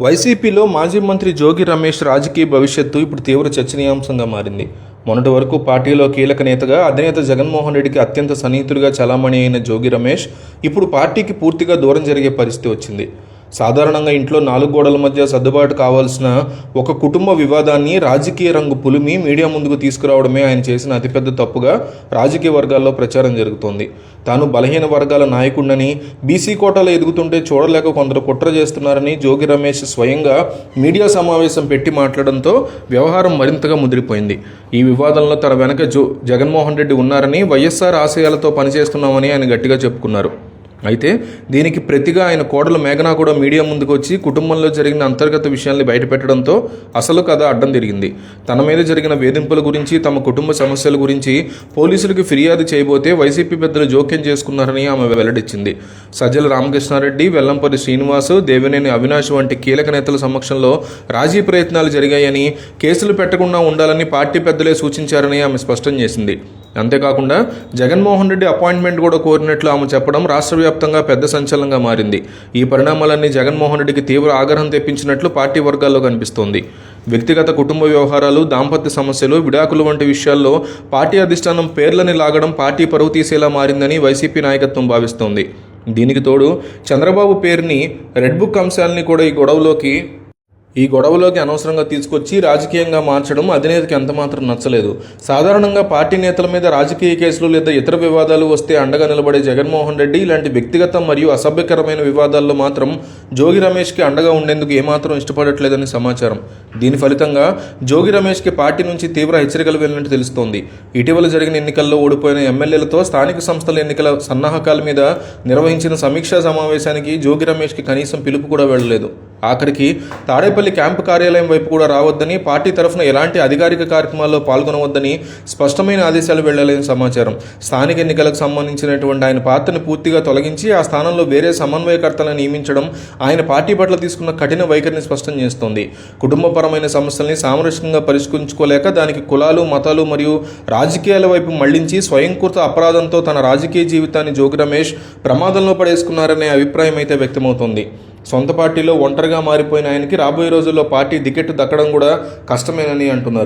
వైసీపీలో మాజీ మంత్రి జోగి రమేష్ రాజకీయ భవిష్యత్తు ఇప్పుడు తీవ్ర చర్చనీయాంశంగా మారింది. మొన్నటి వరకు పార్టీలో కీలక నేతగా అధినేత జగన్మోహన్ రెడ్డికి అత్యంత సన్నిహితుడిగా చలామణి అయిన జోగి రమేష్ ఇప్పుడు పార్టీకి పూర్తిగా దూరం జరిగే పరిస్థితి వచ్చింది. సాధారణంగా ఇంట్లో 4 గోడల మధ్య సర్దుబాటు కావాల్సిన ఒక కుటుంబ వివాదాన్ని రాజకీయ రంగు పులిమి మీడియా ముందుకు తీసుకురావడమే ఆయన చేసిన అతిపెద్ద తప్పుగా రాజకీయ వర్గాల్లో ప్రచారం జరుగుతోంది. తాను బలహీన వర్గాల నాయకుడినని, బీసీ కోటాలో ఎదుగుతుంటే చూడలేక కొందరు కుట్ర చేస్తున్నారని జోగి రమేష్ స్వయంగా మీడియా సమావేశం పెట్టి మాట్లాడడంతో వ్యవహారం మరింతగా ముదిరిపోయింది. ఈ వివాదంలో తన వెనక జగన్మోహన్ రెడ్డి ఉన్నారని, వైఎస్ఆర్ ఆశయాలతో పనిచేస్తున్నామని ఆయన గట్టిగా చెప్పుకున్నారు. అయితే దీనికి ప్రతిగా ఆయన కోడలు మేఘనా కూడా మీడియా ముందుకు వచ్చి కుటుంబంలో జరిగిన అంతర్గత విషయాల్ని బయటపెట్టడంతో అసలు కథ అడ్డం తిరిగింది. తన మీద జరిగిన వేధింపుల గురించి, తమ కుటుంబ సమస్యల గురించి పోలీసులకు ఫిర్యాదు చేయబోతే వైసీపీ పెద్దలు జోక్యం చేసుకున్నారని ఆమె వెల్లడించింది. సజ్జల రామకృష్ణారెడ్డి, వెల్లంపల్లి శ్రీనివాసు, దేవినేని అవినాష్ వంటి కీలక నేతల సమక్షంలో రాజీ ప్రయత్నాలు జరిగాయని, కేసులు పెట్టకుండా ఉండాలని పార్టీ పెద్దలే సూచించారని ఆమె స్పష్టం చేసింది. అంతేకాకుండా జగన్మోహన్ రెడ్డి అపాయింట్మెంట్ కూడా కోరినట్లు ఆమె చెప్పడం రాష్ట్ర వ్యాప్తంగా పెద్ద సంచలనంగా మారింది. ఈ పరిణామాలన్నీ జగన్మోహన్ రెడ్డికి తీవ్ర ఆగ్రహం తెప్పించినట్లు పార్టీ వర్గాల్లో కనిపిస్తోంది. వ్యక్తిగత కుటుంబ వ్యవహారాలు, దాంపత్య సమస్యలు, విడాకులు వంటి విషయాల్లో పార్టీ అధిష్టానం పేర్లని లాగడం పార్టీ పరువు తీసేలా మారిందని వైసీపీ నాయకత్వం భావిస్తోంది. దీనికి తోడు చంద్రబాబు పేరుని, రెడ్ బుక్ అంశాలని కూడా ఈ గొడవలోకి అనవసరంగా తీసుకొచ్చి రాజకీయంగా మార్చడం అధినేతకి ఎంతమాత్రం నచ్చలేదు. సాధారణంగా పార్టీ నేతల మీద రాజకీయ కేసులు లేదా ఇతర వివాదాలు వస్తే అండగా నిలబడే జగన్మోహన్ రెడ్డి ఇలాంటి వ్యక్తిగత మరియు అసభ్యకరమైన వివాదాల్లో మాత్రం జోగి రమేష్కి అండగా ఉండేందుకు ఏమాత్రం ఇష్టపడట్లేదని సమాచారం. దీని ఫలితంగా జోగి రమేష్కి పార్టీ నుంచి తీవ్ర హెచ్చరికలు వెళ్ళినట్టు తెలుస్తోంది. ఇటీవల జరిగిన ఎన్నికల్లో ఓడిపోయిన ఎమ్మెల్యేలతో స్థానిక సంస్థల ఎన్నికల సన్నాహకాల మీద నిర్వహించిన సమీక్షా సమావేశానికి జోగి రమేష్కి కనీసం పిలుపు కూడా వెళ్ళలేదు. ఆఖరికి తాడేపల్లి క్యాంపు కార్యాలయం వైపు కూడా రావద్దని, పార్టీ తరఫున ఎలాంటి అధికారిక కార్యక్రమాల్లో పాల్గొనవద్దని స్పష్టమైన ఆదేశాలు వెళ్లాలని సమాచారం. స్థానిక ఎన్నికలకు సంబంధించినటువంటి ఆయన పాత్రను పూర్తిగా తొలగించి ఆ స్థానంలో వేరే సమన్వయకర్తలను నియమించడం ఆయన పార్టీ పట్ల తీసుకున్న కఠిన వైఖరిని స్పష్టం చేస్తోంది. కుటుంబపరమైన సమస్యల్ని సామరస్యంగా పరిష్కరించుకోలేక దానికి కులాలు, మతాలు మరియు రాజకీయాల వైపు మళ్లించి స్వయంకృత అపరాధంతో తన రాజకీయ జీవితాన్ని జోగి రమేష్ ప్రమాదంలో పడేసుకున్నారనే అభిప్రాయం అయితే వ్యక్తమవుతోంది. సొంత పార్టీలో ఒంటరిగా మారిపోయిన ఆయనకి రాబోయే రోజుల్లో పార్టీ టికెట్ దక్కడం కూడా కష్టమేనని అంటున్నారు.